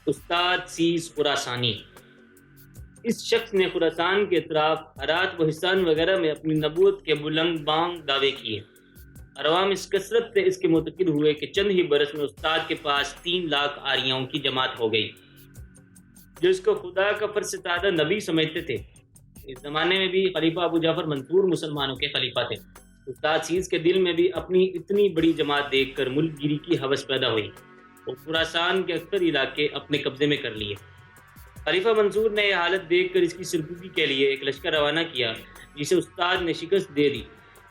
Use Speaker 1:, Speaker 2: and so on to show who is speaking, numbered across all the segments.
Speaker 1: استاد سیس خراسانی۔ اس شخص نے خراسان کے اطراف، ہرات و حسان وغیرہ میں اپنی نبوت کے بلند بانگ دعوے کیے، اور عوام اس کثرت سے اس کے معتقد ہوئے کہ چند ہی برس میں استاد کے پاس 3 لاکھ آریاؤں کی جماعت ہو گئی، جو اس کو خدا کا فرستادہ نبی سمجھتے تھے۔ اس زمانے میں بھی خلیفہ ابو جعفر منصور مسلمانوں کے خلیفہ تھے۔ استاد سیس کے دل میں بھی اپنی اتنی بڑی جماعت دیکھ کر ملک گیری کی ہوس پیدا ہوئی، اور خراسان کے اکثر علاقے اپنے قبضے میں کر لیے۔ خلیفہ منصور نے یہ حالت دیکھ کر اس کی سرکوبی کے لیے ایک لشکر روانہ کیا، جسے استاد نے شکست دے دی۔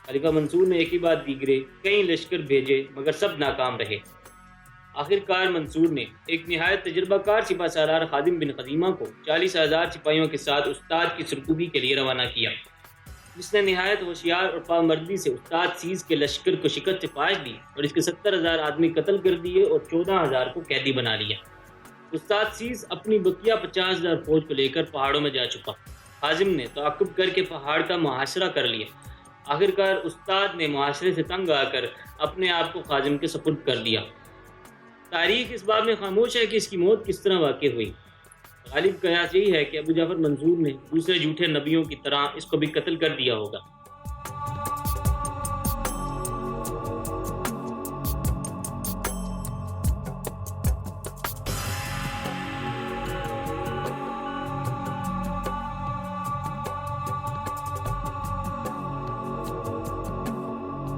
Speaker 1: خلیفہ منصور نے ایک ہی بات دیگرے کئی لشکر بھیجے، مگر سب ناکام رہے۔ آخر کار منصور نے ایک نہایت تجربہ کار سپہ سالار خادم بن خزیمہ کو 40,000 سپاہیوں کے ساتھ استاد کی سرکوبی کے لیے روانہ کیا، جس نے نہایت ہوشیار اور پامردی سے استاد سیس کے لشکر کو شکست فاش دی اور اس کے 70,000 آدمی قتل کر دیے اور 14,000 کو قیدی بنا لیا۔ استاد سیس اپنی بقیہ 50,000 فوج کو لے کر پہاڑوں میں جا چکا۔ خازم نے تعاقب کر کے پہاڑ کا محاصرہ کر لیا۔ آخر کار استاد نے محاصرے سے تنگ آ کر اپنے آپ کو خازم کے سپرد کر دیا۔ تاریخ اس بات میں خاموش ہے کہ اس کی موت کس طرح واقع ہوئی۔ غالب قیاس یہی ہے کہ ابو جعفر منصور نے دوسرے جھوٹے نبیوں کی طرح اس کو بھی قتل کر دیا ہوگا۔